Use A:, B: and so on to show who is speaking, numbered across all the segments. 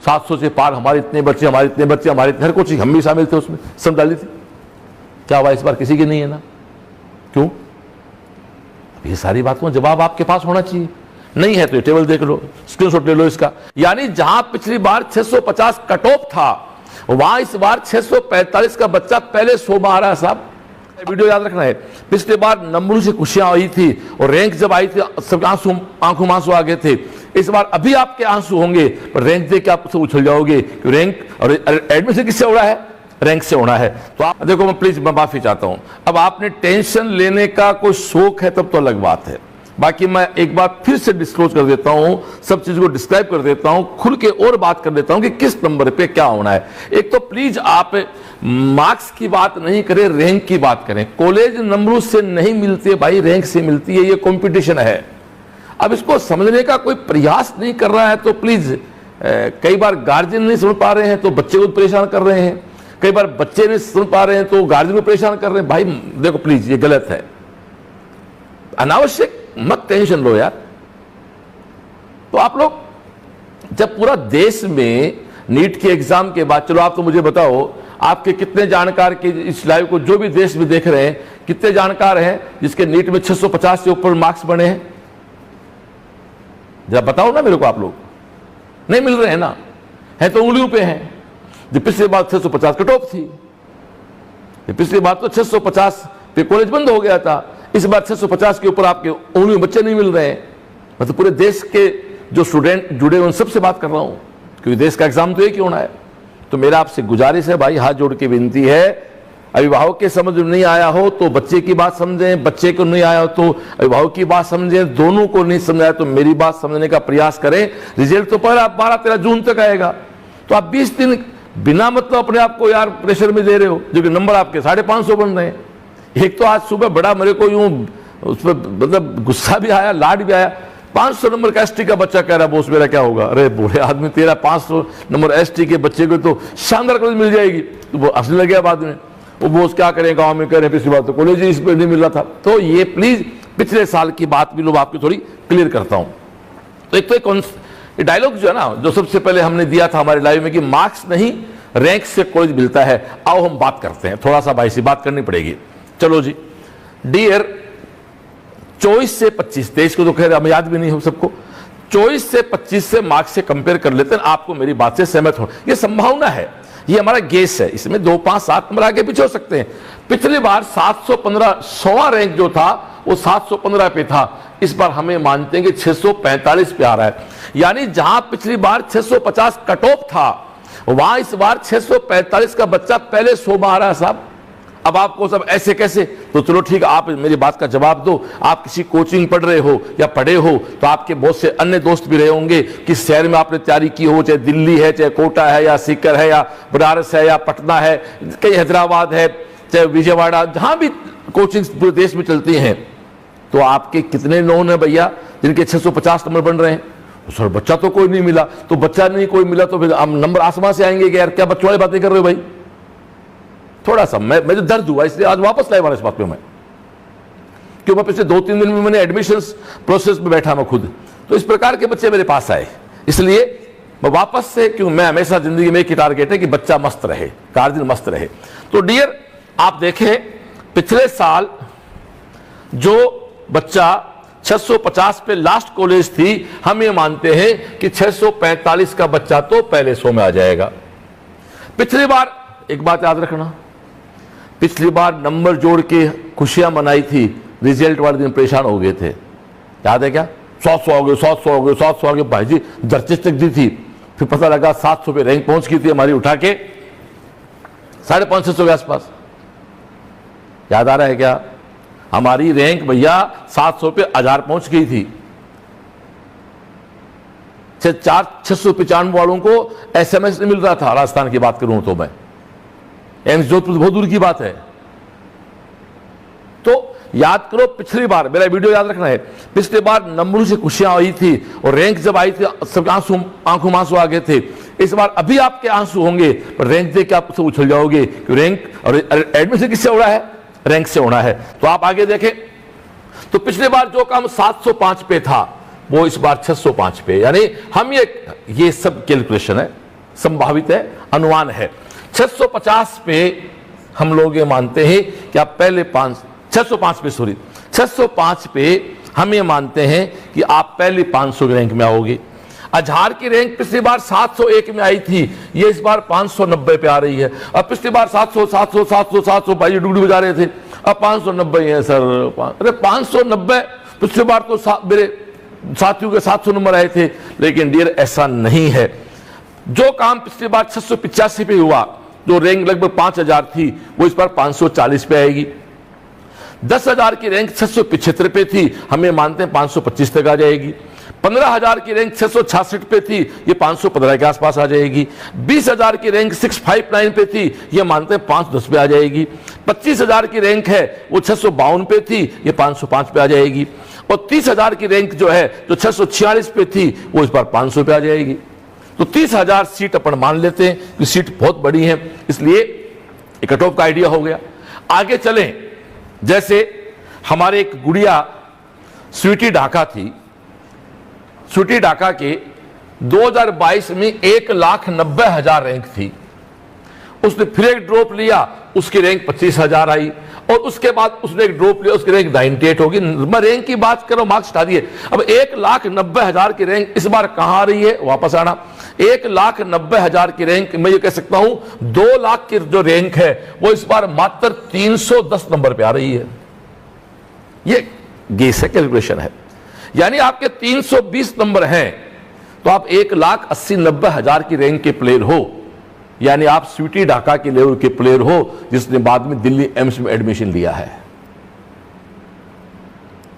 A: 700 से पार, हमारे इतने बच्चे, हमारे इतने बच्चे, हमारे हर कोचिंग हम भी शामिल थे उसमें, सब डाली थी। क्या हुआ इस बार किसी की नहीं है ना? क्यों? ये सारी बातों का जवाब आपके पास होना चाहिए। नहीं है तो ये टेबल देख लो, स्क्रीनशॉट ले लो इसका। यानी जहां पिछली बार 650 कट ऑफ था, वहां इस बार 645 का बच्चा पहले 100 में आ रहा है साहब। वीडियो याद रखना है, पिछली बार नंबरों से खुशियां आई थी और रैंक जब आई थी सब आंखों में आंसू आ गए थे। इस बार अभी आपके आंसू होंगे, पर रैंक देख के आप सब उछल जाओगे कि रैंक और एडमिशन किससे हो रहा है? रैंक से होना है। तो आप देखो, मैं प्लीज मैं माफी चाहता हूं, अब आपने टेंशन लेने का कोई शौक है तब तो अलग बात है। बाकी मैं एक बार फिर से डिस्क्लोज कर देता हूं, सब चीज को डिस्क्राइब कर देता हूं, खुल के और बात कर देता हूं कि किस नंबर पे क्या होना है। एक तो प्लीज आप मार्क्स की बात नहीं करें, रैंक की बात करें। कॉलेज नंबरों से नहीं मिलती है भाई, रैंक से मिलती है, ये कंपटीशन है। अब इसको समझने का कोई प्रयास नहीं कर रहा है तो प्लीज, कई बार गार्जियन नहीं समझ पा रहे हैं तो बच्चे को परेशान कर रहे हैं, कई बार बच्चे नहीं समझ पा रहे हैं तो गार्जियन को परेशान कर रहे हैं। भाई देखो प्लीज, ये गलत है, अनावश्यक मत टेंशन लो यार। तो आप लोग जब पूरा देश में नीट के एग्जाम के बाद, चलो आप तो मुझे बताओ, आपके कितने जानकार के इस लाइव को जो भी देश में देख रहे हैं, कितने जानकार हैं जिसके नीट में 650 से ऊपर मार्क्स बने हैं? जरा बताओ ना मेरे को। आप लोग नहीं मिल रहे हैं ना, है तो उंगलियों पे हैं। जो पिछली बार 650 कट ऑफ थी, पिछली बार तो 650 पे कॉलेज बंद हो गया था, इस बार 650 के ऊपर आपके उंगलियों बच्चे नहीं मिल रहे हैं। मैं तो पूरे देश के जो स्टूडेंट जुड़े उन सबसे बात कर रहा हूं, क्योंकि देश का एग्जाम तो एक ही होना है। तो मेरा आपसे गुजारिश है भाई, हाथ जोड़ के विनती है, अभिभावक के समझ नहीं आया हो तो बच्चे की बात समझें, बच्चे को नहीं आया हो तो अभिभावक की बात समझें, दोनों को नहीं समझाया तो मेरी बात समझने का प्रयास करें। रिजल्ट तो पर 12-13 जून तक आएगा, तो आप 20 दिन बिना मतलब अपने आप को यार प्रेशर में दे रहे हो, जो कि नंबर आपके 550 बन रहे हैं। एक तो आज सुबह बड़ा मेरे को यूं उस पर मतलब गुस्सा भी आया, लाड भी आया। 500 नंबर का एसटी का बच्चा कह रहा बोस मेरा क्या होगा? अरे बूढ़े आदमी, तेरा 500 नंबर एसटी के बच्चे को तो शानदार कॉलेज मिल जाएगी। तो वो हंसने लग गया बाद में, वो बोस क्या करें, गांव में कह रहे पिछली बार तो कॉलेज ही इस पर नहीं मिल रहा था। तो ये प्लीज पिछले साल की बात भी लोग आपकी थोड़ी क्लियर करता हूं। तो एक तो ये डायलॉग जो है ना, जो सबसे पहले हमने दिया था हमारे लाइव में कि मार्क्स नहीं रैंक से कॉलेज मिलता है, आओ हम बात करते हैं। थोड़ा सा भाई सी बात करनी पड़ेगी। चलो जी, डियर 24 से 25, 23 को तो खैर हमें याद भी नहीं हो सबको, 24 से 25 से मार्क्स से कंपेयर कर लेते हैं। आपको मेरी बात से सहमत हो, ये संभावना है, ये हमारा गेस है। इसमें 2, 5, 7 नंबर आगे पीछे हो सकते हैं। पिछली बार 715 100वां रैंक जो था वो 715 पे था, इस बार हमें मानते हैं कि 645 पे आ रहा है। यानी जहां पिछली बार 650 कट ऑफ था, वहां इस बार 645 का बच्चा पहले 100 में आ रहा है साहब। अब आपको सब ऐसे कैसे, तो चलो ठीक है, आप मेरी बात का जवाब दो। आप किसी कोचिंग पढ़ रहे हो या पढ़े हो तो आपके बहुत से अन्य दोस्त भी रहे होंगे, किस शहर में आपने तैयारी की हो, चाहे दिल्ली है, चाहे कोटा है, या सीकर है, या बनारस है, या पटना है, कहीं हैदराबाद है, चाहे विजयवाड़ा, जहां भी कोचिंग पूरे देश में चलती हैं। तो आपके कितने नोन है भैया जिनके 650 नंबर बन रहे हैं? सर बच्चा तो कोई नहीं मिला, तो बच्चा नहीं कोई मिला तो फिर हम नंबर आसमान से आएंगे कि यार क्या बच्चों वाली बातें कर रहे हो भाई? थोड़ा सा मैं जो दर्द हुआ इसलिए आज वापस लाए वाला इस बात पे मैं, क्यों मैं पिछले 2-3 दिन में मैंने एडमिशंस प्रोसेस में बैठा मैं खुद, तो इस प्रकार के बच्चे मेरे पास आए, इसलिए मैं वापस से, क्यों मैं हमेशा जिंदगी में एक ही टारगेट है कि बच्चा मस्त रहे, गार्जियन मस्त रहे। तो डियर आप देखें, पिछले साल जो बच्चा 650 पे लास्ट कॉलेज थी, हम ये मानते हैं कि 645 का बच्चा तो पहले 100 में आ जाएगा। पिछली बार एक बात याद रखना, पिछली बार नंबर जोड़ के खुशियां मनाई थी, रिजल्ट वाले दिन परेशान हो गए थे, याद है क्या? 100 हो गए, 700 हो गए, 700 हो गए, भाई जी दर्चिस तक दी थी, फिर पता लगा 700 पे रैंक पहुंच गई थी हमारी, उठा के 550 के आसपास। याद आ रहा है क्या? हमारी रैंक भैया 700 पे 1000 पहुंच गई थी। 695 वालों को SMS नहीं मिल रहा था, राजस्थान की बात करूं तो मैं, एम्स जोधपुर बहुत दूर की बात है। तो याद करो पिछली बार, मेरा वीडियो याद रखना है, पिछली बार नंबरों से खुशियां आई थी और रैंक जब आई थी सब आंखों में आंसू आ गए थे। इस बार अभी आपके आंसू होंगे, पर रैंक देख के आप सब उछल जाओगे कि रैंक और एडमिशन किससे हो रहा है? रैंक से होना है। तो आप आगे देखें, तो पिछली बार जो काम 705 पे था वो इस बार 605 पे, यानी हम ये सब कैलकुलेशन है, संभावित है, अनुमान है। 650 पे हम लोग ये मानते हैं कि आप पहले 605 पे हम ये मानते हैं कि आप पहले 500 के रैंक में आओगे। अजहार की रैंक पिछली बार 701 में आई थी, ये इस बार 590 पे आ रही है। अब पिछली बार 700 भाई डुगडू बजा रहे थे, अब 590 है सर। अरे 590, पिछली बार तो मेरे साथियों के 700 नंबर आए थे। लेकिन डियर ऐसा नहीं है। जो काम पिछली बार 685 पे हुआ, जो रैंक लगभग 5000 थी, वो इस बार 540 पे आएगी। 10,000 की रैंक 675 पे थी, हमें मानते हैं 525 तक आ जाएगी। 15,000 की रैंक 666 पे थी, ये 515 के आसपास आ जाएगी। 20,000 की रैंक 659 पे थी, ये मानते हैं 510 पे आ जाएगी। 25,000 की रैंक है वो 652 पे थी, ये 505 पे आ जाएगी। और 30,000 की रैंक जो है, जो 646 पे थी, वो इस बार 500 पे आ जाएगी। तो 30,000 सीट अपन मान लेते हैं कि सीट बहुत बड़ी है, इसलिए कट ऑफ का आइडिया हो गया। आगे चलें, जैसे हमारे एक गुड़िया स्वीटी ढाका थी। स्वीटी ढाका के 2022 में 1,90,000 रैंक थी। उसने फिर एक ड्रॉप लिया, उसकी रैंक 25,000 आई। और उसके बाद उसने एक ड्रॉप लिया, उसकी रैंक 98 होगी। मैं रैंक की बात करो, मार्क्स हटा दिए। अब 1,90,000 की रैंक इस बार कहां आ रही है, वापस आना। 1,90,000 की रैंक, मैं ये कह सकता हूं 2 लाख की जो रैंक है, वो इस बार मात्र 310 नंबर पे आ रही है। ये गेस है, कैलकुलेशन है। यानी आपके 320 नंबर हैं, तो आप 1,80,90,000 की रैंक के प्लेयर हो। यानी आप स्वीटी ढाका के लेवल के प्लेयर हो, जिसने बाद में दिल्ली एम्स में एडमिशन लिया है।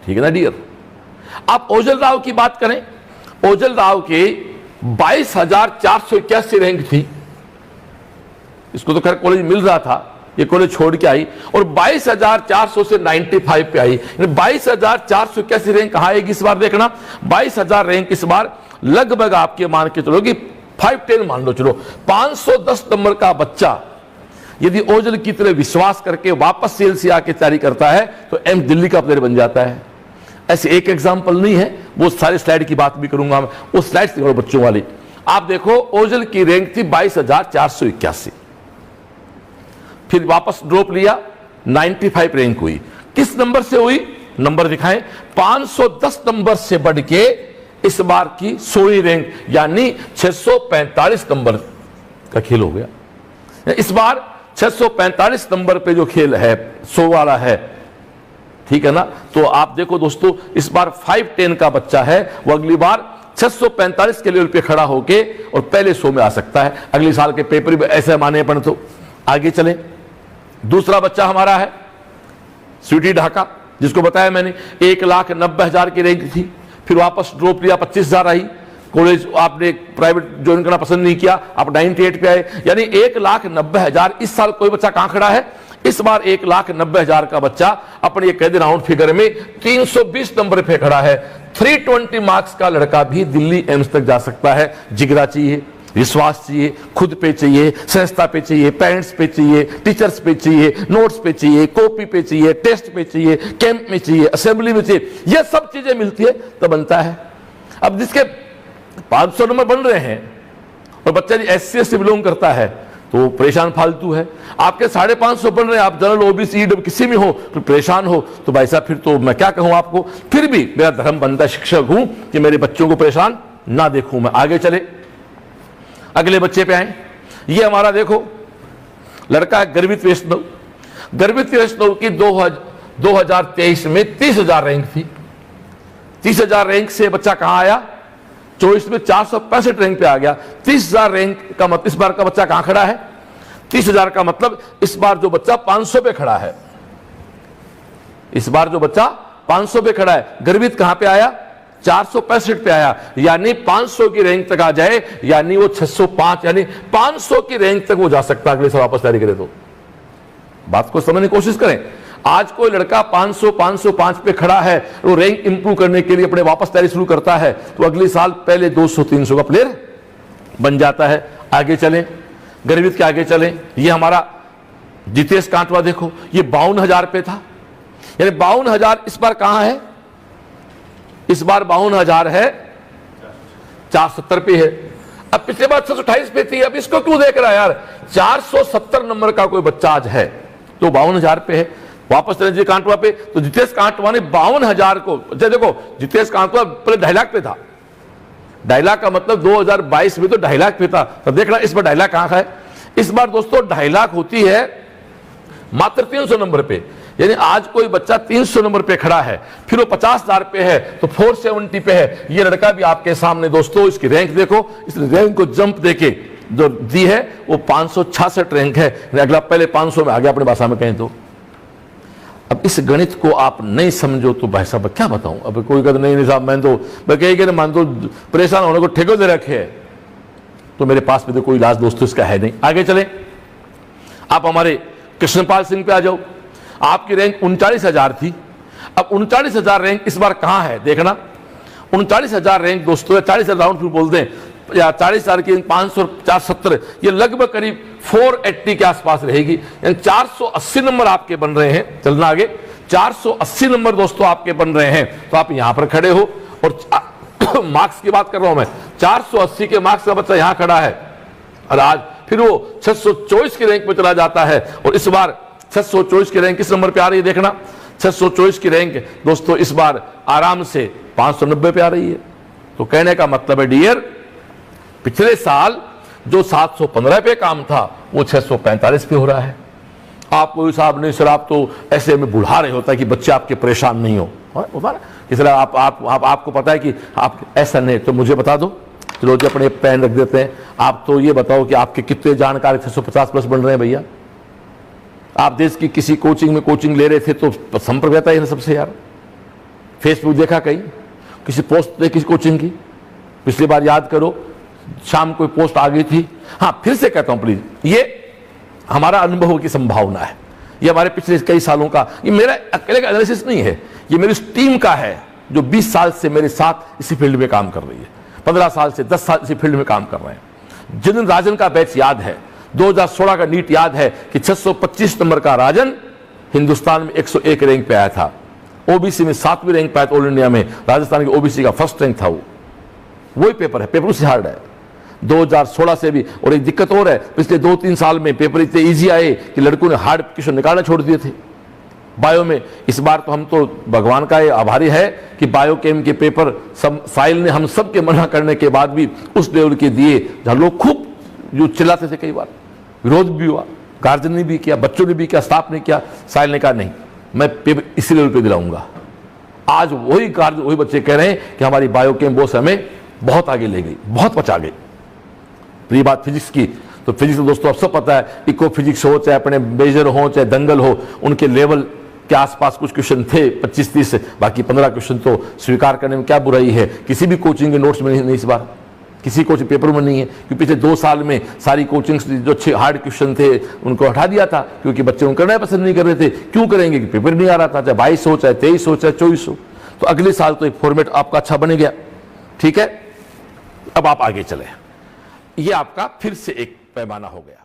A: ठीक है ना डियर। आप ओजल राव की बात करें, ओजल राव के 22,481 रैंक थी। इसको तो खैर कॉलेज मिल रहा था, ये कॉलेज छोड़ के आई और 22,400 से 95 पे आई। 22,481 रैंक कहां आएगी इस बार, देखना। 22,000 रैंक इस बार लगभग आपके मान के चलो कि 510 मान लो, चलो 510 नंबर का बच्चा यदि ओजल की तरह विश्वास करके वापस सेल से आके तैयारी करता है, तो एम्स दिल्ली का प्लेयर बन जाता है। ऐसे एक एग्जांपल नहीं है, वो सारे स्लाइड की बात भी करूंगा मैं, वो स्लाइड देखो बच्चों वाली। आप देखो, ओजल की रैंक थी 22,481, फिर वापस ड्रॉप लिया, 95 रैंक हुई। किस नंबर से हुई, नंबर दिखाएं। 510 नंबर से बढ़ के इस बार की 100वीं रैंक, यानी 645 नंबर का खेल हो गया। इस बार 645 नंबर पे जो खेल है 100 वाला है, ठीक है ना। तो आप देखो दोस्तों, इस बार 510 का बच्चा है, वो अगली बार 645 के लेवल पे खड़ा होके और पहले 100 में आ सकता है। अगले साल के पेपर भी ऐसे माने अपन। तो आगे चलें, दूसरा बच्चा हमारा है स्वीटी ढाका, जिसको बताया मैंने 1,90,000 की रैंक थी, फिर वापस ड्रॉप लिया, 25,000 आई। कॉलेज आपने प्राइवेट ज्वाइन करना पसंद नहीं किया, आप 98 पे आए, यानी 1,90,000। इस साल कोई बच्चा कहां खड़ा है, इस बार 1,90,000 का बच्चा अपने ये कह दे राउंड फिगर में 320 नंबर पे खड़ा है। 320 मार्क्स का लड़का भी दिल्ली एम्स तक जा सकता है। जिगरा चाहिए, विश्वास चाहिए, खुद पे चाहिए, संस्था पे चाहिए, पेरेंट्स पे चाहिए, टीचर्स पे चाहिए, नोट्स पे चाहिए, कॉपी पे चाहिए, टेस्ट पे चाहिए, कैंप में चाहिए, असेंबली में चाहिए। ये सब चीजें मिलती है तो बनता है। अब जिसके 500 नंबर बन रहे हैं और बच्चा SC ST बिलोंग करता है, तो परेशान फालतू है। आपके 550 बन रहे हैं, आप जनरल OBC EW किसी में हो तो परेशान हो, तो भाई साहब फिर तो मैं क्या कहूं आपको। फिर भी मेरा धर्म बनता है, शिक्षक हूं, कि मेरे बच्चों को परेशान ना देखूं मैं। आगे चले, अगले बच्चे पे आए। ये हमारा देखो लड़का है गर्वित वैष्णव। गर्वित वैष्णव की 2023 में 30,000 रैंक थी। 30,000 रैंक से बच्चा कहां आया, 24 में 465 रैंक पे आ गया। 30,000 रैंक का मतलब इस बार का बच्चा कहां खड़ा है, 30,000 का मतलब इस बार जो बच्चा 500 पे खड़ा है। इस बार जो बच्चा 500 पे खड़ा है, गर्वित कहां पे आया, 465 पे आया। यानी 500 की रैंक तक आ जाए, यानी वो 605, यानी 500 की रैंक तक वो जा सकता है अगले साल वापस तैयारी करे तो। बात को समझने की कोशिश करें। आज कोई लड़का 500 505 पे खड़ा है, वो रैंक इंप्रूव करने के लिए अपने वापस तैयारी शुरू करता है, तो अगले साल पहले 200 300 का प्लेयर बन जाता है। आगे चलें, गर्वित के आगे चलें। ये हमारा जितेश कांटवा देखो, ये 52,000 पे था, यानी 52,000 इस बार कहां है, इस बार 52,000 है 470 पे है। अब पिछले बार 628 पे थी, अब इसको क्यों देख रहा है यार? 470 नंबर का कोई बच्चा आज है तो 52,000 पे है। वापस चले जी कांटवा पे, तो जितेश कांटवा ने 52,000 को, देखो जितेश कांटवा पहले 2.5 लाख पे था। 2.5 लाख का मतलब 2022 में तो 2.5 लाख पे था। तो देखना इस बार 2.5 लाख कहां है? इस बार दोस्तों 2.5 लाख होती है मात्र 300 नंबर पे। यानी आज कोई बच्चा 300 नंबर पे खड़ा है, फिर वो 50,000 पे है तो 470 पे है। ये लड़का भी आपके सामने दोस्तों, इसकी रैंक देखो, इस रैंक को जंप देके जो दी है वो 566 रैंक है। अगला पहले 500 में आ गया अपनी भाषा में कहें तो। अब इस गणित को आप नहीं समझो तो भाई साहब क्या बताऊं। अब कोई कहता नहीं साहब मैं तो मान तो परेशान होने को ठेके दे रखे है, तो मेरे पास में तो कोई इलाज दोस्तों इसका है नहीं। आगे चले, आप हमारे कृष्णपाल सिंह पे आ जाओ। आपकी रैंक 39,000 थी, अब 39,000 रैंक इस बार कहां है देखना। 39,000 रैंक दोस्तों, 40,000 राउंड फिर बोलते हैं, या 40,000 की 570, ये लगभग करीब 480 के आसपास रहेगी। यानी 480 नंबर आपके बन रहे हैं। चलना आगे, 480 नंबर दोस्तों आपके बन रहे हैं, तो आप यहां पर खड़े हो। और मार्क्स की बात कर रहा हूं मैं, 480 के मार्क्स का बच्चा यहां खड़ा है और आज फिर वो 624 की रैंक में चला जाता है। और इस बार 624 की रैंक किस नंबर पे आ रही है देखना। 624 की रैंक दोस्तों इस बार आराम से 590 पे आ रही है। तो कहने का मतलब है डियर, पिछले साल जो 715 पे काम था वो 645 पे हो रहा है। आपको हिसाब नहीं सर, आप तो ऐसे में बुढ़ा रहे होता है कि बच्चे आपके परेशान नहीं हो, इसलिए आपको पता है कि आप ऐसा नहीं। तो मुझे बता दो, चलो जी अपने पेन रख देते हैं। आप तो ये बताओ कि आपके कितने जानकार 650 प्लस बन रहे हैं भैया। आप देश की किसी कोचिंग में कोचिंग ले रहे थे तो संपर्क रहता है सबसे यार। फेसबुक देखा कहीं, किसी पोस्ट देखी कोचिंग की, पिछली बार याद करो शाम कोई पोस्ट आ गई थी। हाँ फिर से कहता हूं प्लीज, ये हमारा अनुभव की संभावना है, ये हमारे पिछले कई सालों का, ये मेरा अकेले का एनालिसिस नहीं है, ये मेरी टीम का है जो 20 साल से मेरे साथ इसी फील्ड में काम कर रही है, 15 साल से 10 साल इसी फील्ड में काम कर रहे हैं। जिन राजन का बैच याद है, 2016 का नीट याद है कि 625 नंबर का राजन हिंदुस्तान में 101 रैंक पे आया था, ओबीसी में 7वीं रैंक पे आया था ऑल इंडिया में, राजस्थान के ओबीसी का फर्स्ट रैंक था। वो वही पेपर है, पेपर उससे हार्ड है 2016 से भी। और एक दिक्कत और है, पिछले 2-3 साल में पेपर इतने इजी आए कि लड़कों ने हार्ड क्वेश्चन निकालना छोड़ दिए थे बायो में। इस बार तो हम तो भगवान का ये आभारी है कि बायो केम के पेपर सब साहिल ने हम सब के मना करने के बाद भी उस लेवल के दिए जहां लोग खूब जो चिल्लाते थे, कई बार विरोध भी हुआ, गार्जियन ने भी किया, बच्चों ने भी किया, स्टाफ ने किया। साहिल ने कहा नहीं मैं पेपर इसी लेवल पे दिलाऊंगा। आज वही गार्जियन वही बच्चे कह रहे हैं कि हमारी बायो केम बोस हमें बहुत आगे ले गई, बहुत बचा गई। रही बात फिजिक्स की, तो फिजिक्स में दोस्तों अब सब पता है, इको फिजिक्स हो चाहे अपने मेजर हो चाहे दंगल हो, उनके लेवल के आसपास कुछ क्वेश्चन थे 25-30, बाकी 15 क्वेश्चन तो स्वीकार करने में क्या बुराई है। किसी भी कोचिंग के नोट्स में नहीं इस बार, किसी कोचिंग पेपर में नहीं है, क्योंकि पिछले 2 साल में सारी कोचिंग्स जो अच्छे हार्ड क्वेश्चन थे उनको हटा दिया था, क्योंकि बच्चे उनको करना पसंद नहीं कर रहे थे। क्यों करेंगे कि पेपर नहीं आ रहा था, चाहे 22 हो चाहे 23 हो चाहे 24 हो। तो अगले साल तो एक फॉर्मेट आपका अच्छा बन गया, ठीक है। अब आप आगे चले, ये आपका फिर से एक पैमाना हो गया।